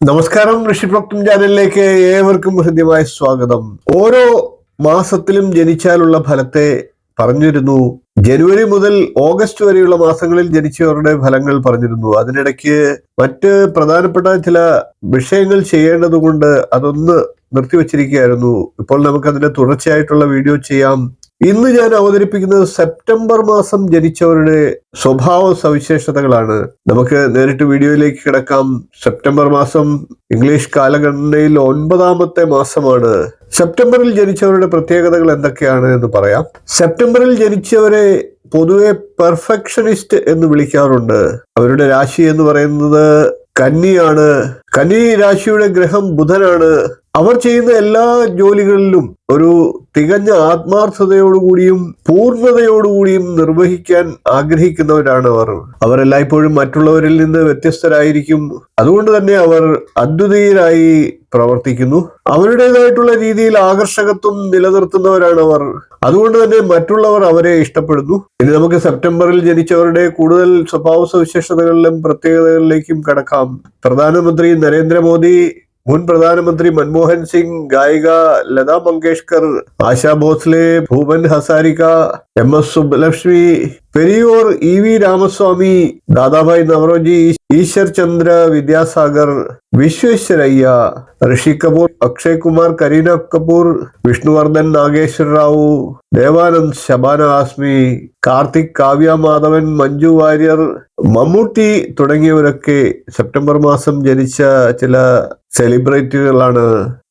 നമസ്കാരം, ഋഷിപ്രോക്തം ചാനലിലേക്ക് ഏവർക്കും ഹൃദ്യമായ സ്വാഗതം. ഓരോ മാസത്തിലും ജനിച്ചാലുള്ള ഫലത്തെ പറഞ്ഞിരുന്നു. ജനുവരി മുതൽ ഓഗസ്റ്റ് വരെയുള്ള മാസങ്ങളിൽ ജനിച്ചവരുടെ ഫലങ്ങൾ പറഞ്ഞിരുന്നു. അതിനിടയ്ക്ക് മറ്റ് പ്രധാനപ്പെട്ട ചില വിഷയങ്ങൾ ചെയ്യേണ്ടതുകൊണ്ട് അതൊന്ന് നിർത്തിവച്ചിരിക്കുകയായിരുന്നു. ഇപ്പോൾ നമുക്കതിന്റെ തുടർച്ചയായിട്ടുള്ള വീഡിയോ ചെയ്യാം. ഇന്ന് ഞാൻ അവതരിപ്പിക്കുന്നത് സെപ്റ്റംബർ മാസം ജനിച്ചവരുടെ സ്വഭാവ സവിശേഷതകളാണ്. നമുക്ക് നേരിട്ട് വീഡിയോയിലേക്ക് കിടക്കാം. സെപ്റ്റംബർ മാസം ഇംഗ്ലീഷ് കാലഗണനയിൽ 9ാമത്തെ മാസമാണ്. സെപ്റ്റംബറിൽ ജനിച്ചവരുടെ പ്രത്യേകതകൾ എന്തൊക്കെയാണ് എന്ന് പറയാം. സെപ്റ്റംബറിൽ ജനിച്ചവരെ പൊതുവെ പെർഫെക്ഷനിസ്റ്റ് എന്ന് വിളിക്കാറുണ്ട്. അവരുടെ രാശി എന്ന് പറയുന്നത് കന്നിയാണ്. കന്നി രാശിയുടെ ഗ്രഹം ബുധനാണ്. അവർ ചെയ്യുന്ന എല്ലാ ജോലികളിലും ഒരു തികഞ്ഞ ആത്മാർത്ഥതയോടുകൂടിയും പൂർണ്ണതയോടുകൂടിയും നിർവഹിക്കാൻ ആഗ്രഹിക്കുന്നവരാണ് അവർ എല്ലായ്പ്പോഴും മറ്റുള്ളവരിൽ നിന്ന് വ്യത്യസ്തരായിരിക്കും. അതുകൊണ്ട് തന്നെ അവർ അദ്വിതീയരായി പ്രവർത്തിക്കുന്നു. അവരുടേതായിട്ടുള്ള രീതിയിൽ ആകർഷകത്വം നിലനിർത്തുന്നവരാണ് അവർ. അതുകൊണ്ട് തന്നെ മറ്റുള്ളവർ അവരെ ഇഷ്ടപ്പെടുന്നു. ഇനി നമുക്ക് സെപ്റ്റംബറിൽ ജനിച്ചവരുടെ കൂടുതൽ സ്വഭാവ സവിശേഷതകളിലും പ്രത്യേകതകളിലേക്കും കടക്കാം. പ്രധാനമന്ത്രി നരേന്ദ്രമോദി, മുൻ പ്രധാനമന്ത്രി മൻമോഹൻ സിംഗ്, ഗായിക Lata Mangeshkar, ASHA Bhosle, Bhupen Hazarika, MS Subbalakshmi, Periyar EV Ramaswamy, Dadabhai Naoroji, Easwar Chandra Vidyasagar, Visvesvaraya, Rishi Kapoor, Akshay Kumar, Kareena Kapoor, Vishnuvardhan, Nageshwar Rao, Devanand, Shabana asked me, Karthik, Kavya Madhavan, Manju Warrier, Mammootty തുടങ്ങിയവരൊക്കെ September മാസം ജനിച്ച ചില സെലിബ്രിറ്റികളാണ്.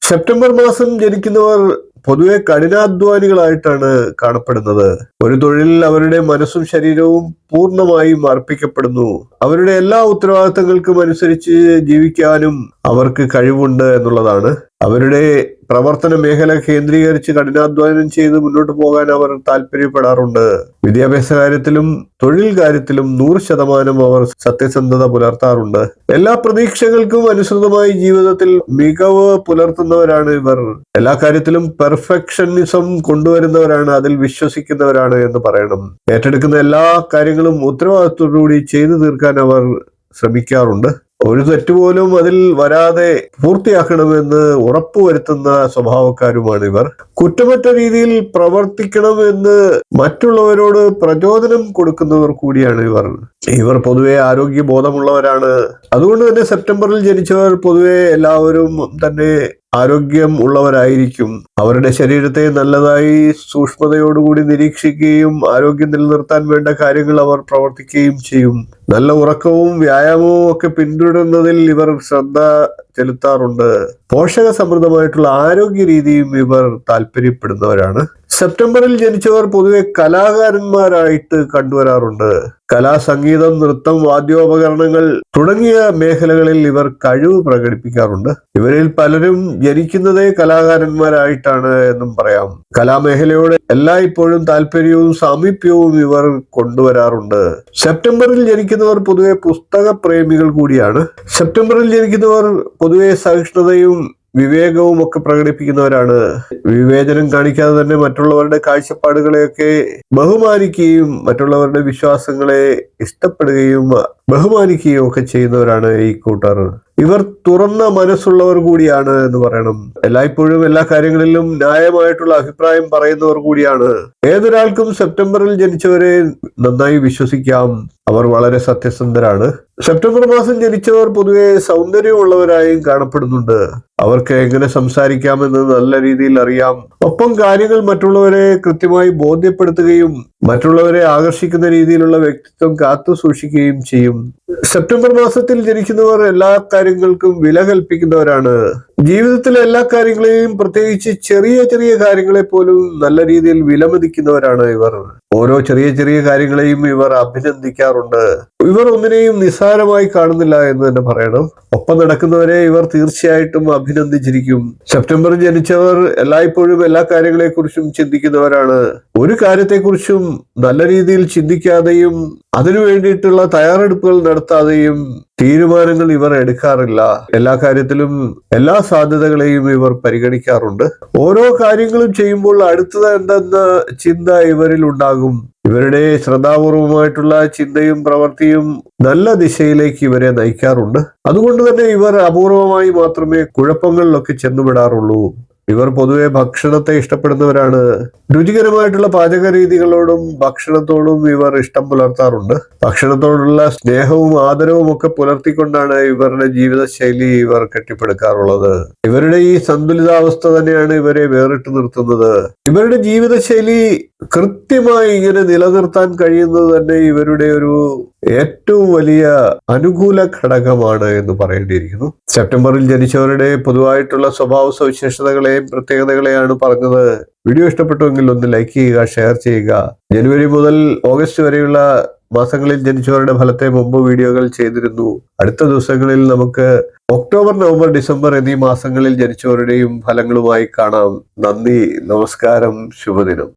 സെപ്റ്റംബർ മാസം ജനിക്കുന്നവർ പൊതുവെ കഠിനാധ്വാനികളായിട്ടാണ് കാണപ്പെടുന്നത്. ഒരു തൊഴിലിൽ അവരുടെ മനസ്സും ശരീരവും പൂർണ്ണമായും അർപ്പിക്കപ്പെടുന്നു. അവരുടെ എല്ലാ ഉത്തരവാദിത്തങ്ങൾക്കും അനുസരിച്ച് ജീവിക്കാനും അവർക്ക് കഴിവുണ്ട് എന്നുള്ളതാണ്. അവരുടെ പ്രവർത്തന മേഖല കേന്ദ്രീകരിച്ച് കഠിനാധ്വാനം ചെയ്ത് മുന്നോട്ട് പോകാൻ അവർ താല്പര്യപ്പെടാറുണ്ട്. വിദ്യാഭ്യാസ കാര്യത്തിലും തൊഴിൽ കാര്യത്തിലും 100% അവർ സത്യസന്ധത പുലർത്താറുണ്ട്. എല്ലാ പ്രതീക്ഷകൾക്കും അനുസൃതമായി ജീവിതത്തിൽ മികവ് പുലർത്തുന്നവരാണ് ഇവർ. എല്ലാ കാര്യത്തിലും പെർഫെക്ഷനിസം കൊണ്ടുവരുന്നവരാണ്, അതിൽ വിശ്വസിക്കുന്നവരാണ് എന്ന് പറയണം. ഏറ്റെടുക്കുന്ന എല്ലാ കാര്യങ്ങളും ഉത്തരവാദിത്തത്തോടുകൂടി ചെയ്തു തീർക്കാൻ അവർ ശ്രമിക്കാറുണ്ട്. ഒരു തെറ്റുപോലും അതിൽ വരാതെ പൂർത്തിയാക്കണമെന്ന് ഉറപ്പുവരുത്തുന്ന സ്വഭാവക്കാരുമാണ് ഇവർ. കുറ്റമറ്റ രീതിയിൽ പ്രവർത്തിക്കണമെന്ന് മറ്റുള്ളവരോട് പ്രചോദനം കൊടുക്കുന്നവർ കൂടിയാണ് ഇവർ പൊതുവെ ആരോഗ്യബോധമുള്ളവരാണ്. അതുകൊണ്ട് തന്നെ സെപ്റ്റംബറിൽ ജനിച്ചവർ പൊതുവെ എല്ലാവരും തന്നെ ആരോഗ്യം ഉള്ളവരായിരിക്കും. അവരുടെ ശരീരത്തെ നല്ലതായി സൂക്ഷ്മതയോടുകൂടി നിരീക്ഷിക്കുകയും ആരോഗ്യം നിലനിർത്താൻ വേണ്ട കാര്യങ്ങൾ അവർ പ്രവർത്തിക്കുകയും ചെയ്യും. നല്ല ഉറക്കവും വ്യായാമവും ഒക്കെ പിന്തുടരുന്നതിൽ ഇവർ ശ്രദ്ധ ചെലുത്താറുണ്ട്. പോഷക സമൃദ്ധമായിട്ടുള്ള ആരോഗ്യ രീതിയും ഇവർ താല്പര്യപ്പെടുന്നവരാണ്. സെപ്റ്റംബറിൽ ജനിച്ചവർ പൊതുവെ കലാകാരന്മാരായിട്ട് കണ്ടുവരാറുണ്ട്. കലാ, സംഗീതം, നൃത്തം, വാദ്യോപകരണങ്ങൾ തുടങ്ങിയ മേഖലകളിൽ ഇവർ കഴിവ് പ്രകടിപ്പിക്കാറുണ്ട്. ഇവരിൽ പലരും ജനിക്കുന്നതേ കലാകാരന്മാരായിട്ടാണ് എന്നും പറയാം. കലാമേഖലയോട് എല്ലായ്പ്പോഴും താല്പര്യവും സാമീപ്യവും ഇവർ കൊണ്ടുവരാറുണ്ട്. സെപ്റ്റംബറിൽ ജനിക്കുന്നവർ പൊതുവെ പുസ്തക പ്രേമികൾ കൂടിയാണ്. സെപ്റ്റംബറിൽ ജനിക്കുന്നവർ പൊതുവെ സഹിഷ്ണുതയും വിവേകവും ഒക്കെ പ്രകടിപ്പിക്കുന്നവരാണ്. വിവേചനം കാണിക്കാതെ തന്നെ മറ്റുള്ളവരുടെ കാഴ്ചപ്പാടുകളെയൊക്കെ ബഹുമാനിക്കുകയും മറ്റുള്ളവരുടെ വിശ്വാസങ്ങളെ ഇഷ്ടപ്പെടുകയും ബഹുമാനിക്കുകയും ഒക്കെ ചെയ്യുന്നവരാണ് ഈ കൂട്ടർ. ഇവർ തുറന്ന മനസ്സുള്ളവർ കൂടിയാണ് എന്ന് പറയണം. എല്ലായ്പ്പോഴും എല്ലാ കാര്യങ്ങളിലും ന്യായമായിട്ടുള്ള അഭിപ്രായം പറയുന്നവർ കൂടിയാണ്. ഏതൊരാൾക്കും സെപ്റ്റംബറിൽ ജനിച്ചവരെ നന്നായി വിശ്വസിക്കാം. അവർ വളരെ സത്യസന്ധരാണ്. സെപ്റ്റംബർ മാസം ജനിച്ചവർ പൊതുവെ സൗന്ദര്യമുള്ളവരായും കാണപ്പെടുന്നുണ്ട്. അവർക്ക് എങ്ങനെ സംസാരിക്കാമെന്ന് നല്ല രീതിയിൽ അറിയാം. ഒപ്പം കാര്യങ്ങൾ മറ്റുള്ളവരെ കൃത്യമായി ബോധ്യപ്പെടുത്തുകയും മറ്റുള്ളവരെ ആകർഷിക്കുന്ന രീതിയിലുള്ള വ്യക്തിത്വം കാത്തു സൂക്ഷിക്കുകയും ചെയ്യും. സെപ്റ്റംബർ മാസത്തിൽ ജനിക്കുന്നവർ എല്ലാ കാര്യങ്ങൾക്കും വില കൽപ്പിക്കുന്നവരാണ്. ജീവിതത്തിലെ എല്ലാ കാര്യങ്ങളെയും, പ്രത്യേകിച്ച് ചെറിയ ചെറിയ കാര്യങ്ങളെ പോലും നല്ല രീതിയിൽ വിലമതിക്കുന്നവരാണ് ഇവർ. ഓരോ ചെറിയ ചെറിയ കാര്യങ്ങളെയും ഇവർ അഭിനന്ദിക്കാറുണ്ട്. ഇവർ ഒന്നിനെയും നിസ്സാരമായി കാണുന്നില്ല എന്ന് തന്നെ പറയണം. ഒപ്പം നടക്കുന്നവരെ ഇവർ തീർച്ചയായിട്ടും അഭിനന്ദിച്ചിരിക്കും. സെപ്റ്റംബറിൽ ജനിച്ചവർ എല്ലായ്പ്പോഴും എല്ലാ കാര്യങ്ങളെക്കുറിച്ചും ചിന്തിക്കുന്നവരാണ്. ഒരു കാര്യത്തെക്കുറിച്ചും നല്ല രീതിയിൽ ചിന്തിക്കാതെയും അതിനു വേണ്ടിയിട്ടുള്ള തയ്യാറെടുപ്പുകൾ നടത്താതെയും തീരുമാനങ്ങൾ ഇവർ എടുക്കാറില്ല. എല്ലാ കാര്യത്തിലും എല്ലാ സാധ്യതകളെയും ഇവർ പരിഗണിക്കാറുണ്ട്. ഓരോ കാര്യങ്ങളും ചെയ്യുമ്പോൾ അടുത്തത് എന്തെന്ന ചിന്ത ഇവരിൽ ഉണ്ടാകും. ഇവരുടെ ശ്രദ്ധാപൂർവമായിട്ടുള്ള ചിന്തയും പ്രവൃത്തിയും നല്ല ദിശയിലേക്ക് ഇവരെ നയിക്കാറുണ്ട്. അതുകൊണ്ട് തന്നെ ഇവർ അപൂർവമായി മാത്രമേ കുഴപ്പങ്ങളിലൊക്കെ ചെന്നുവിടാറുള്ളൂ. ഇവർ പൊതുവെ ഭക്ഷണത്തെ ഇഷ്ടപ്പെടുന്നവരാണ്. രുചികരമായിട്ടുള്ള പാചക രീതികളോടും ഭക്ഷണത്തോടും ഇവർ ഇഷ്ടം പുലർത്താറുണ്ട്. ഭക്ഷണത്തോടുള്ള സ്നേഹവും ആദരവും ഒക്കെ പുലർത്തിക്കൊണ്ടാണ് ഇവരുടെ ജീവിതശൈലി ഇവർ കെട്ടിപ്പടുക്കാറുള്ളത്. ഇവരുടെ ഈ സന്തുലിതാവസ്ഥ തന്നെയാണ് ഇവരെ വേറിട്ട് നിർത്തുന്നത്. ഇവരുടെ ജീവിതശൈലി കൃത്യമായി ഇങ്ങനെ നിലനിർത്താൻ കഴിയുന്നത് തന്നെ ഇവരുടെ ഒരു ഏറ്റവും വലിയ അനുകൂല ഘടകമാണ് എന്ന് പറയേണ്ടിയിരിക്കുന്നു. സെപ്റ്റംബറിൽ ജനിച്ചവരുടെ പൊതുവായിട്ടുള്ള സ്വഭാവ സവിശേഷതകളെയും പ്രത്യേകതകളെയാണ് പറഞ്ഞത്. വീഡിയോ ഇഷ്ടപ്പെട്ടുവെങ്കിൽ ഒന്ന് ലൈക്ക് ചെയ്യുക, ഷെയർ ചെയ്യുക. ജനുവരി മുതൽ ഓഗസ്റ്റ് വരെയുള്ള മാസങ്ങളിൽ ജനിച്ചവരുടെ ഫലത്തെ മുമ്പ് വീഡിയോകൾ ചെയ്തിരുന്നു. അടുത്ത ദിവസങ്ങളിൽ നമുക്ക് ഒക്ടോബർ, നവംബർ, ഡിസംബർ എന്നീ മാസങ്ങളിൽ ജനിച്ചവരുടെയും ഫലങ്ങളുമായി കാണാം. നന്ദി, നമസ്കാരം, ശുഭദിനം.